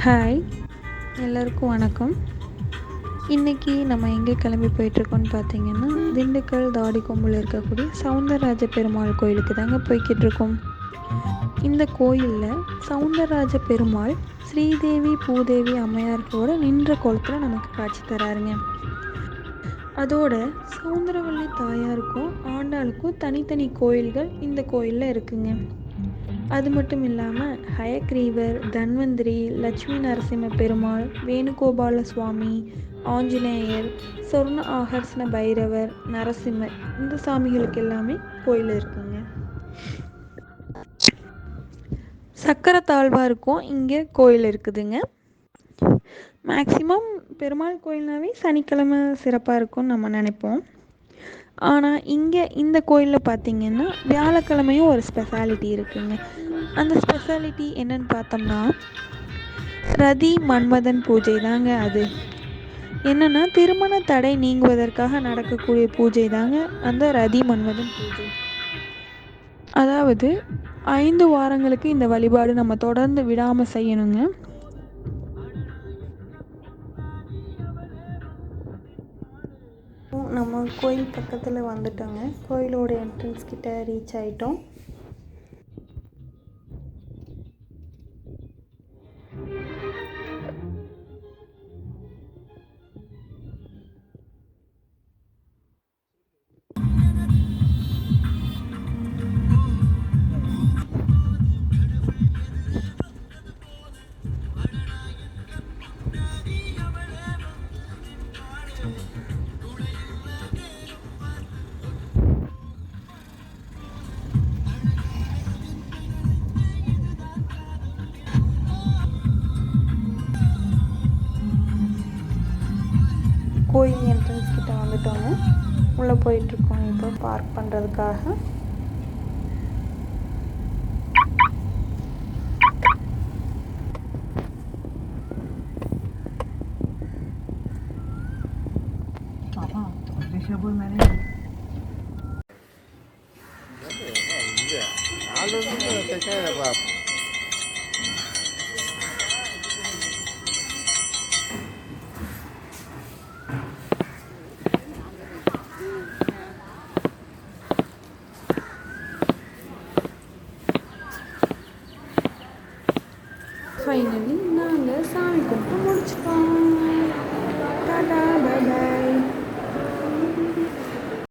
Hi, எல்லோருக்கும் வணக்கம். இன்றைக்கி நம்ம எங்கே கிளம்பி போயிட்டுருக்கோன்னு பார்த்தீங்கன்னா, திண்டுக்கல் தாடிக்கொம்பில் இருக்கக்கூடிய சவுந்தரராஜ பெருமாள் கோயிலுக்கு தாங்க போய்கிட்டுருக்கோம். இந்த கோயிலில் சவுந்தரராஜ பெருமாள் ஸ்ரீதேவி பூதேவி அம்மையார்களோட நின்ற கோலத்தில் நமக்கு காட்சி தராருங்க. அதோட சவுந்தரவள்ளி தாயாருக்கும் ஆண்டாளுக்கும் தனித்தனி கோயில்கள் இந்த கோயிலில் இருக்குங்க. அது மட்டும் இல்லாமல் ஹயக்ரீவர், தன்வந்திரி, லட்சுமி நரசிம்ம பெருமாள், வேணுகோபால சுவாமி, ஆஞ்சநேயர், சொர்ண ஆகர்ஷ்ண பைரவர், நரசிம்மர் இந்த சாமிகளுக்கு எல்லாமே கோயில் இருக்குங்க. சக்கரத்தாழ்வாருக்கும் இங்கே கோயில் இருக்குதுங்க. மேக்சிமம் பெருமாள் கோயில்னாவே சனிக்கிழமை சிறப்பாக இருக்கும்னு நம்ம நினைப்போம். ஆனால் இங்கே இந்த கோயிலில் பார்த்திங்கன்னா வியாழக்கிழமையும் ஒரு ஸ்பெஷாலிட்டி இருக்குங்க. அந்த ஸ்பெஷாலிட்டி என்னன்னு பார்த்தோம்னா ரதி மன்மதன் பூஜை தாங்க. அது என்னென்னா திருமண தடை நீங்குவதற்காக நடக்கக்கூடிய பூஜை தாங்க அந்த ரதி மன்மதன் பூஜை. அதாவது 5 வாரங்களுக்கு இந்த வழிபாடு நம்ம தொடர்ந்து விடாமல் செய்யணுங்க. நம்ம கோயில் பக்கத்தில் வந்துட்டோங்க. கோயிலோட என்ட்ரன்ஸ் கிட்ட ரீச் ஆகிட்டோம். கோயில் என்ட்ரன்ஸ் கிட்ட வந்துட்டோங்க. உள்ளே போயிட்டுருக்கோம் இப்போ பார்க் பண்ணுறதுக்காக. ஃபைனலி